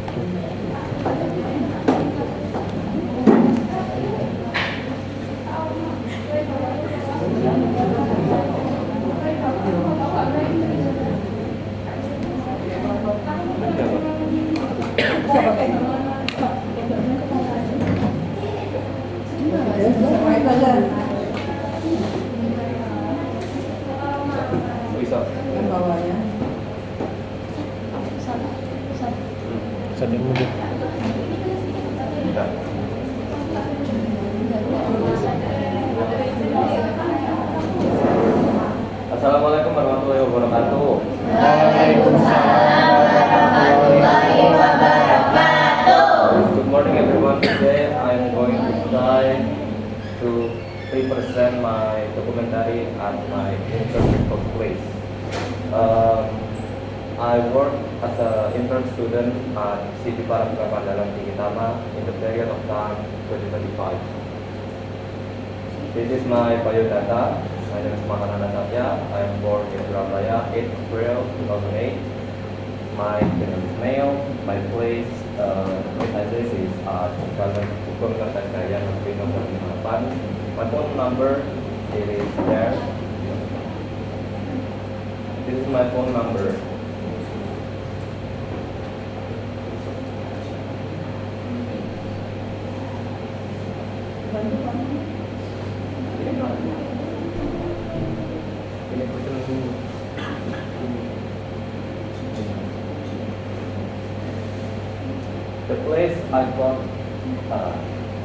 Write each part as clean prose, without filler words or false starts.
Bisa. Yang bawahnya. Satu mudik. Bisa. Assalamualaikum warahmatullahi wabarakatuh. Good morning everyone. Today I'm going to try to represent my documentary at my internship place. I work as an intern student at City Park Andalan Tingitama in the period of time 2025. This is my biodata. My name is Mahanana Satya. I am born in Surabaya, 8 April 2008. My gender is male. My place address is Jalan Hukum Kertajaya Negeri Nomor 58. My phone number is there. This is my phone number.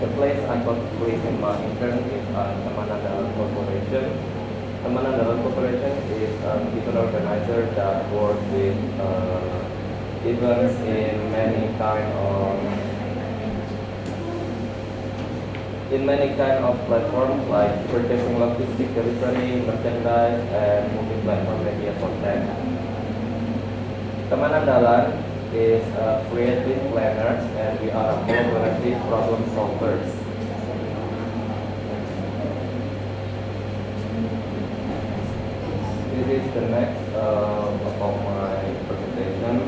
The place I got placed in my intern is Teman Andalan Corporation. Teman Andalan Corporation is an event organizer that works with events in many kind of platforms like purchasing logistic delivery, merchandise, and multi-platform media content. Teman Andalan is creative planners and we are collaborative problem solvers. This is the next about my presentation.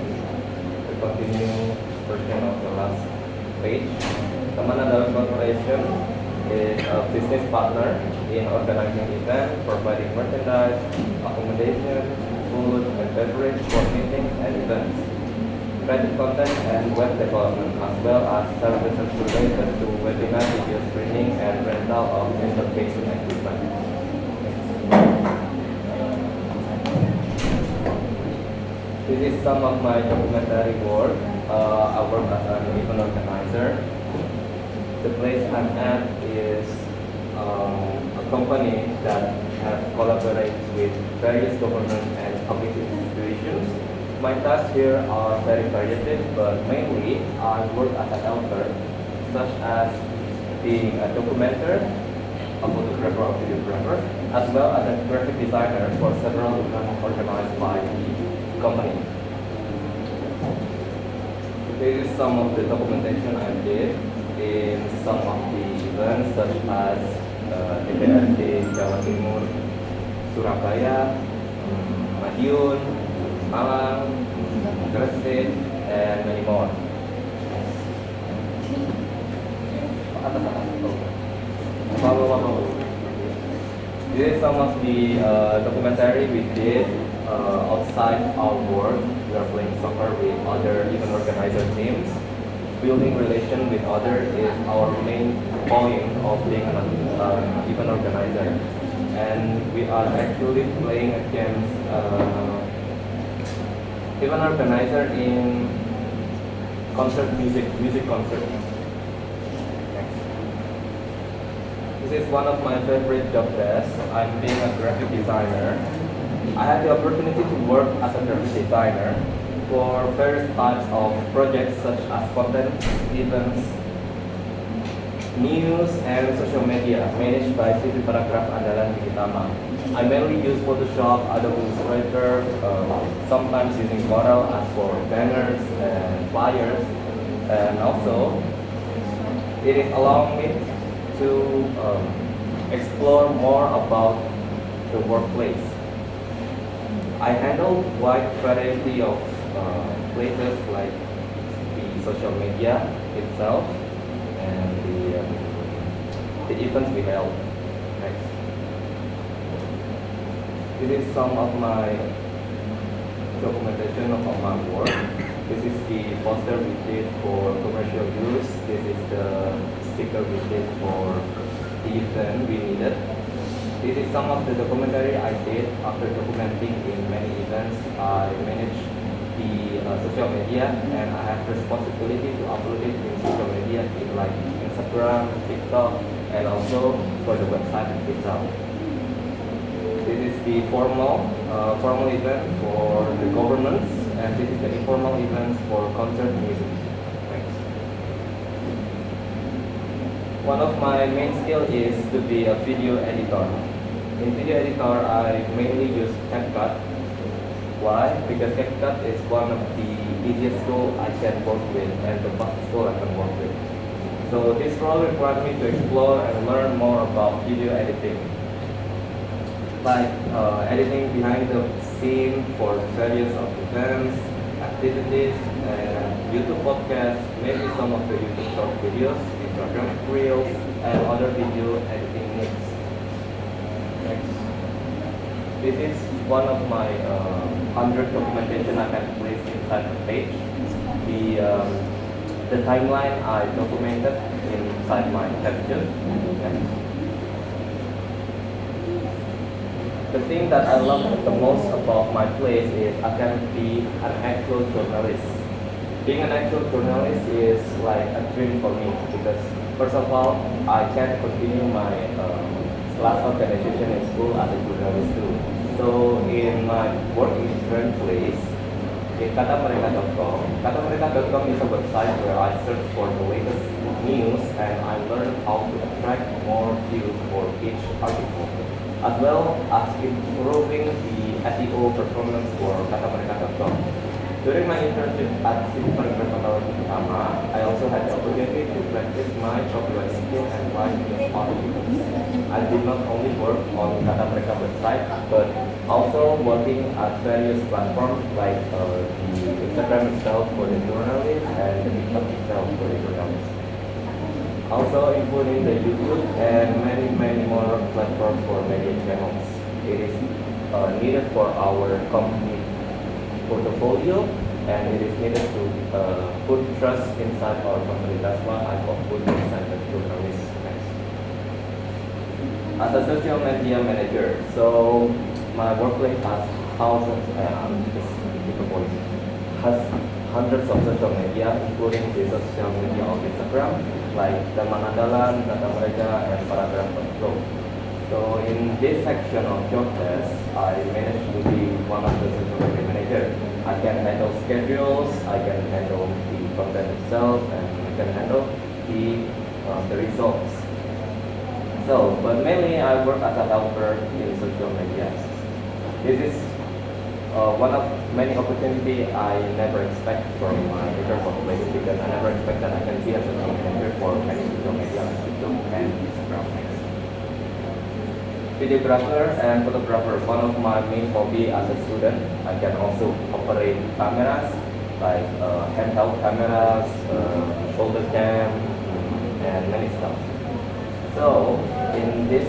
We continue version of the last page. Teman Andalan Corporation is a business partner in organizing events, providing merchandise, accommodation, food, and beverage for meetings and events, creative content and web development, as well as services related to webinar video streaming and rental of interfacing equipment. This is some of my documentary work. I work as an event organizer. The place I'm at is a company that has collaborated with various government and public institutions. My tasks here are very varied, but mainly I work as an author, such as being a documenter, a photographer or videographer, as well as a graphic designer for several events organized by the company. This is some of the documentation I did in some of the events, such as DPRD Jawa Timur, Surabaya, Madiun, Malang, Gresik, and many more. This is some of the documentary we did outside our work. We are playing soccer with other event organizer teams. Building relation with others is our main point of being an event organizer. And we are actually playing against event organizer in music concert. Next. This is one of my favorite job desks. I'm being a graphic designer. I had the opportunity to work as a graphic designer for various types of projects such as content, events, news, and social media managed by City Paragraph Andalan Tingitama. I mainly use Photoshop, Adobe Illustrator, sometimes using Corel as for banners and flyers, and also it is allowing me to explore more about the workplace. I handle wide variety of places like the social media itself and the events we held. Next. This is some of my documentation of my work. This is the poster we did for commercial use. This is the sticker we did for the event we needed. This is some of the documentary I did after documenting in many events. I manage the social media and I have responsibility to upload it in social media in like Instagram, TikTok, and also for the website itself. This is the formal event for the governments, and this is the informal events for concert music. Thanks. One of my main skills is to be a video editor. In video editor, I mainly use CapCut. Why? Because CapCut is one of the easiest tool I can work with and the fastest tool I can work with. So this role required me to explore and learn more about video editing, like editing behind the scene for various of events, activities, and YouTube podcasts, maybe some of the YouTube short videos, Instagram reels, and other video editing needs. Next. This is one of my 100 documentation I can place inside the page. The timeline I documented inside my caption. Next. The thing that I love the most about my place is I can be an actual journalist. Being an actual journalist is like a dream for me because first of all, I can continue my last organization in school as a journalist too. So in my work experience place, in katamereka.com is a website where I search for the latest news and I learn how to attract more views for each article, as well as improving the SEO performance for katamereka.com. During my internship at City Paragraph Authority Utama, I also had the opportunity to practice my copywriting skill and write the articles. I did not only work on Kata Mereka website, but also working at various platforms like the Instagram itself for the journalists and the TikTok itself for the journalists. Also including the YouTube and many more platforms for media channels. It is needed for our company portfolio and it is needed to put trust inside our company. That's why I got put inside the journalist next. As a social media manager, so my workplace has hundreds of social media, including the social media of Instagram, like Teman Andalan, Kata Mereka, and Paragraph.com. So in this section of job desk, I managed to be one of the social media manager. I can handle schedules, I can handle the content itself, and I can handle the results. So, but mainly I work as a helper in social media. This is one of many opportunities I never expect from my future workplace because I never expect that I can be a social manager for many social media like YouTube and Instagram. Videographer and photographer. One of my main hobby as a student, I can also operate cameras like handheld cameras, shoulder cam, and many stuff. So in this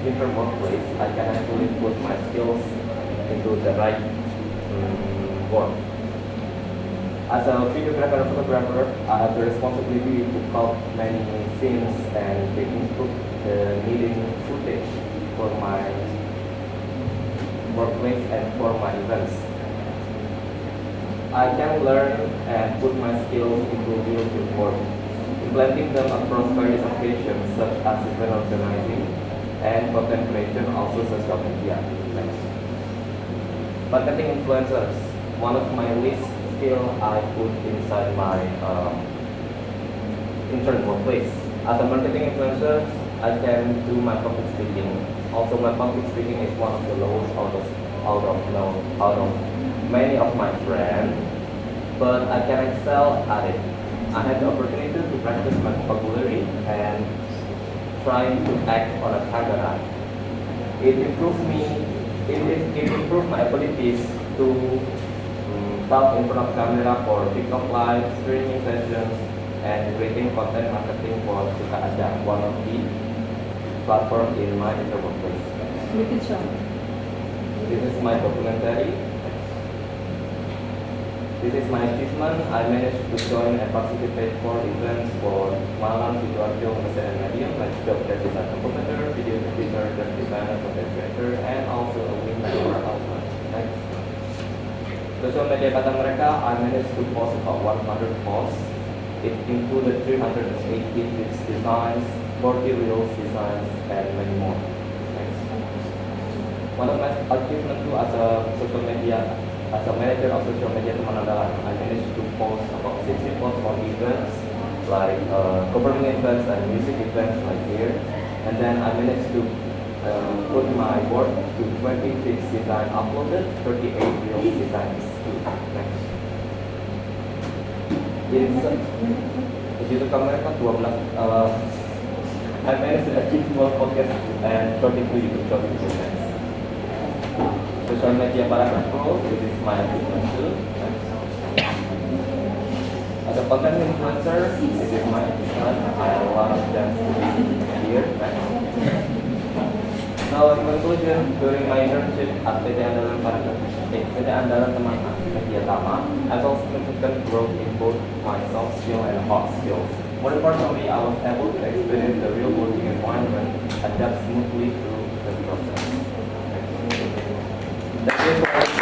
future workplace, I can actually put my skills into the right work. As a videographer and photographer, I have the responsibility to cut many scenes and to input the needed footage for my workplace and for my events. I can learn and put my skills into real work, implementing them across various applications such as event organizing and content creation, also social media. Next. Marketing influencers. One of my least skill I put inside my intern workplace. As a marketing influencer, I can do my public speaking. Also, my public speaking is one of the lowest out of many of my friends, but I can excel at it. I had the opportunity to practice my vocabulary and trying to act on a camera. It improved my abilities to talk in front of camera for TikTok live, streaming sessions, and creating content marketing for Suka Ada, one of the platform in my workplace. Make it short. This is my documentary. This is my achievement. I managed to join and participate for events for Malang, Sidoarjo, Mesir, and Medium, like job that design computer, video editor, graphic designer, content creator, and also a winner for outlet. Next. Social media kata mereka, I managed to post about 100 posts. It included 380 fixed designs, 40 reels designs, and many more. Next. One of my achievements too as a social media, as a manager of social media teman adalah I managed to post about 60 posts for events like government events and music events like here, and then I managed to put my work to 26 design uploaded, 38 real designs. Next. In YouTube mereka 12 I managed to achieve 12 podcast and 32 YouTube short videos. Social media para pro, this is my achievement too. As a content influencer, this is my achievement. I have a lot of chance to be here. Now in conclusion, during my internship at PT Andalan Teman Media Tama, I saw significant growth in both my soft skill and hard skills. More importantly, I was able to experience the real working environment, adapt smoothly through the process. Thank you for